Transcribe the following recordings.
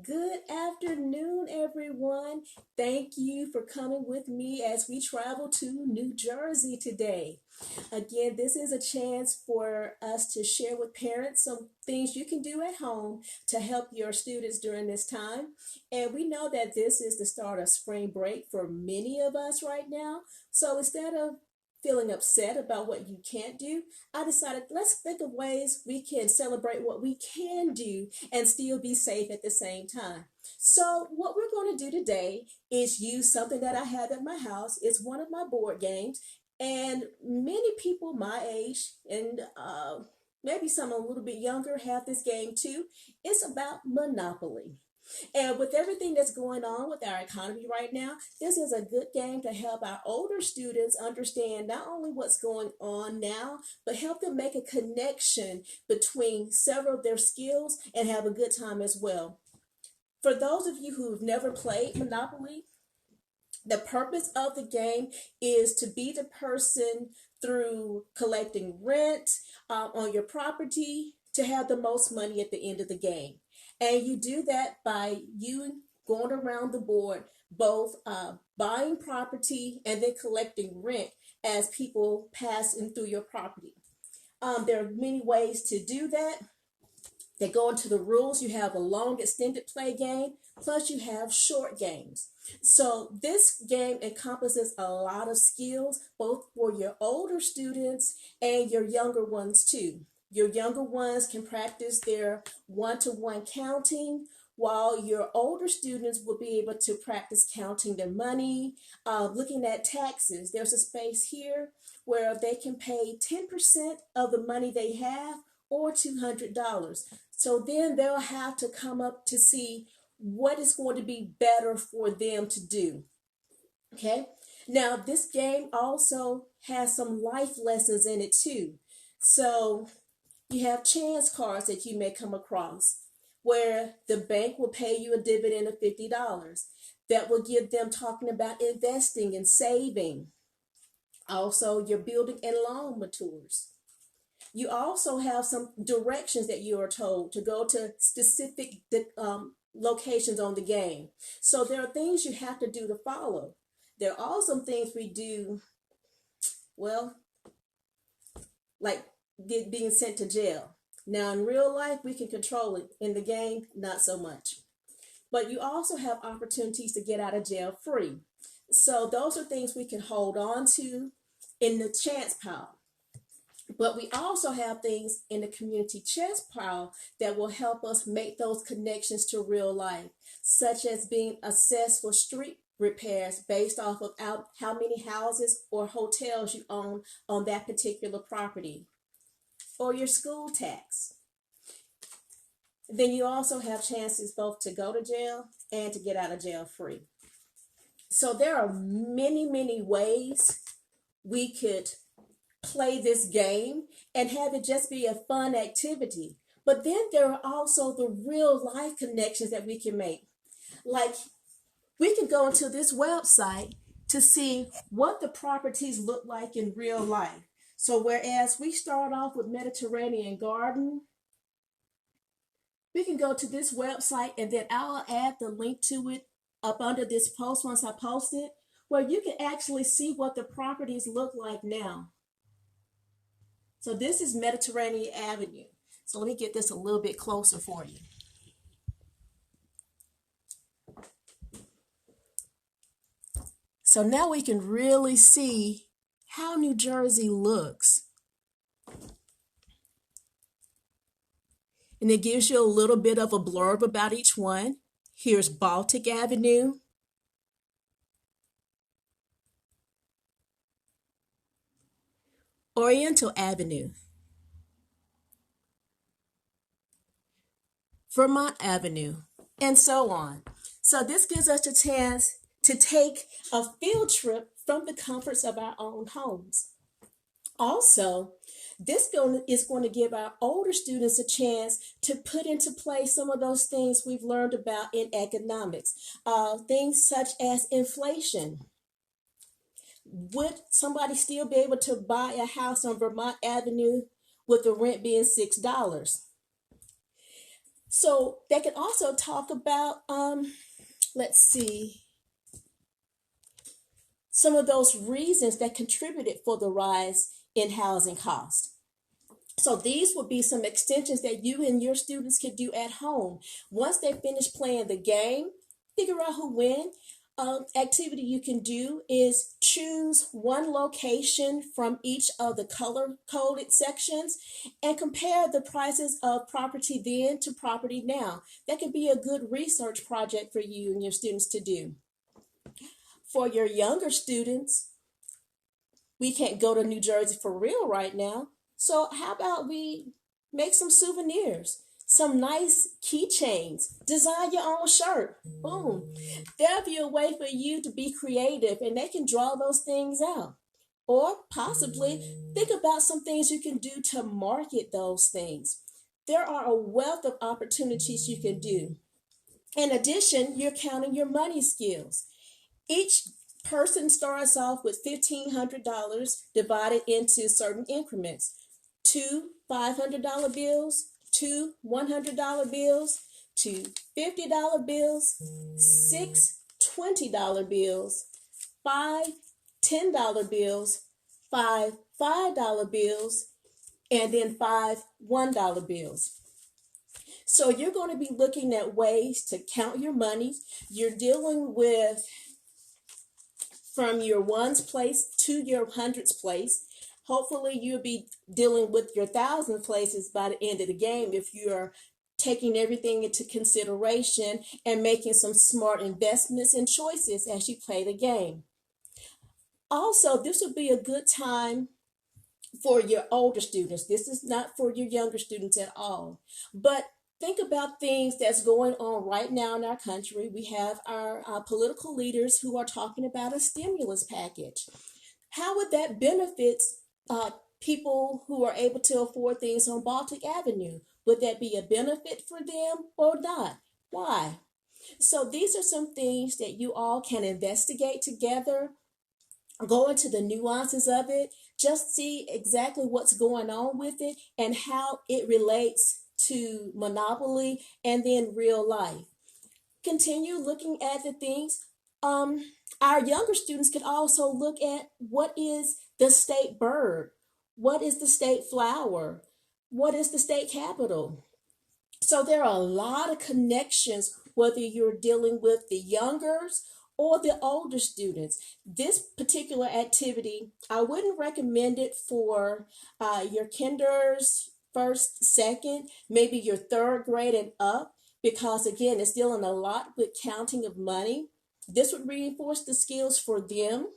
Good afternoon, everyone. Thank you for coming with me as we travel to New Jersey today. Again, this is a chance for us to share with parents some things you can do at home to help your students during this time. And we know that this is the start of spring break for many of us right now. So instead of feeling upset about what you can't do, I decided let's think of ways we can celebrate what we can do and still be safe at the same time. So what we're going to do today is use something that I have at my house. It's one of my board games, and many people my age and maybe some a little bit younger have this game too. It's about Monopoly. And with everything that's going on with our economy right now, this is a good game to help our older students understand not only what's going on now, but help them make a connection between several of their skills and have a good time as well. For those of you who've never played Monopoly, the purpose of the game is to be the person through collecting rent on your property to have the most money at the end of the game. And you do that by you going around the board, both buying property and then collecting rent as people pass in through your property. There are many ways to do that. They go into the rules. You have a long extended play game, plus you have short games. So this game encompasses a lot of skills, both for your older students and your younger ones too. Your younger ones can practice their one-to-one counting, while your older students will be able to practice counting their money, looking at taxes. There's a space here where they can pay 10% of the money they have or $200. So then they'll have to come up to see what is going to be better for them to do. Okay. Now, this game also has some life lessons in it too. So you have chance cards that you may come across where the bank will pay you a dividend of $50. That will give them talking about investing and saving. Also, your building and loan matures. You also have some directions that you are told to go to specific locations on the game. So there are things you have to do to follow. There are also things we do, well, like being sent to jail. Now, in real life, we can control it. In the game, not so much. But you also have opportunities to get out of jail free. So those are things we can hold on to in the chance pile. But we also have things in the community chest pile that will help us make those connections to real life, such as being assessed for street repairs based off of how many houses or hotels you own on that particular property, or your school tax. Then you also have chances both to go to jail and to get out of jail free. So there are many, many ways we could play this game and have it just be a fun activity. But then there are also the real life connections that we can make. Like, we can go into this website to see what the properties look like in real life. So whereas we start off with Mediterranean Garden, we can go to this website and then I'll add the link to it up under this post once I post it, where you can actually see what the properties look like now. So this is Mediterranean Avenue. So let me get this a little bit closer for you. So now we can really see how New Jersey looks. And it gives you a little bit of a blurb about each one. Here's Baltic Avenue. Oriental Avenue. Vermont Avenue, and so on. So this gives us a chance to take a field trip from the comforts of our own homes. Also, this is going to give our older students a chance to put into play some of those things we've learned about in economics. Things such as inflation. Would somebody still be able to buy a house on Vermont Avenue with the rent being $6? So they can also talk about, let's see, some of those reasons that contributed for the rise in housing costs. So these would be some extensions that you and your students could do at home. Once they finish playing the game, figure out who win. Activity you can do is choose one location from each of the color coded sections and compare the prices of property then to property now. That could be a good research project for you and your students to do. For your younger students, we can't go to New Jersey for real right now. So how about we make some souvenirs, some nice keychains, design your own shirt. Boom. There'll be a way for you to be creative and they can draw those things out. Or possibly think about some things you can do to market those things. There are a wealth of opportunities you can do. In addition, you're counting your money skills. Each person starts off with $1,500 divided into certain increments. 2 $500 bills, 2 $100 bills, 2 $50 bills, 6 $20 bills, 5 $10 bills, 5 $5 bills, and then 5 $1 bills. So you're going to be looking at ways to count your money. You're dealing with from your ones place to your hundreds place. Hopefully you'll be dealing with your thousand places by the end of the game if you're taking everything into consideration and making some smart investments and choices as you play the game. Also, this would be a good time for your older students. This is not for your younger students at all. But think about things that's going on right now in our country. We have our political leaders who are talking about a stimulus package. How would that benefit people who are able to afford things on Baltic Avenue? Would that be a benefit for them or not? Why? So these are some things that you all can investigate together, go into the nuances of it, just see exactly what's going on with it and how it relates to Monopoly and then real life. Continue looking at the things. Our younger students can also look at what is the state bird, what is the state flower, what is the state capital. So there are a lot of connections, whether you're dealing with the youngers or the older students. This particular activity, I wouldn't recommend it for your kinders, first, second, maybe your third grade and up, because again, it's dealing a lot with counting of money. This would reinforce the skills for them,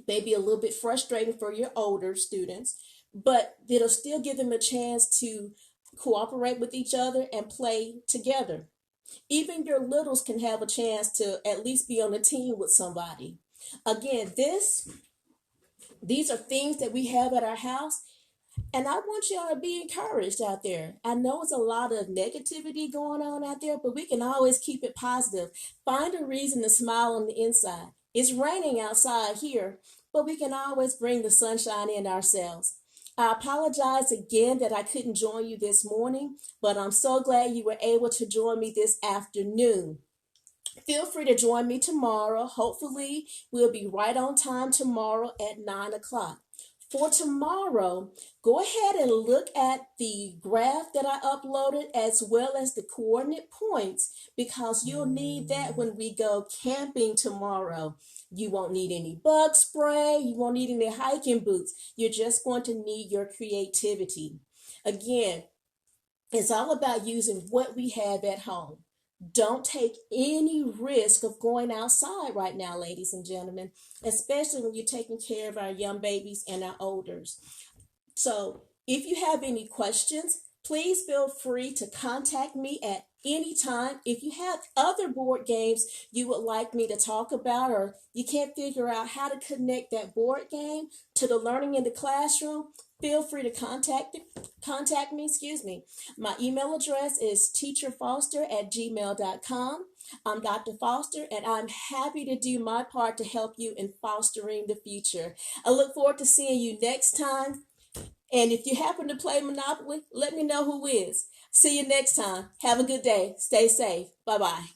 maybe a little bit frustrating for your older students, but it'll still give them a chance to cooperate with each other and play together. Even your littles can have a chance to at least be on a team with somebody. Again, these are things that we have at our house, and I want y'all to be encouraged out there. I know it's a lot of negativity going on out there, but we can always keep it positive. Find a reason to smile on the inside. It's raining outside here, but we can always bring the sunshine in ourselves. I apologize again that I couldn't join you this morning, but I'm so glad you were able to join me this afternoon. Feel free to join me tomorrow. Hopefully, we'll be right on time tomorrow at 9 o'clock. For tomorrow, go ahead and look at the graph that I uploaded as well as the coordinate points because you'll need that when we go camping tomorrow. You won't need any bug spray. You won't need any hiking boots. You're just going to need your creativity. Again, it's all about using what we have at home. Don't take any risk of going outside right now, ladies and gentlemen, especially when you're taking care of our young babies and our elders. So if you have any questions, please feel free to contact me at any time. If you have other board games you would like me to talk about, or you can't figure out how to connect that board game to the learning in the classroom, feel free to contact me. My email address is teacherfoster@gmail.com. I'm Dr. Foster, and I'm happy to do my part to help you in fostering the future. I look forward to seeing you next time. And if you happen to play Monopoly, let me know who is. See you next time. Have a good day. Stay safe. Bye-bye.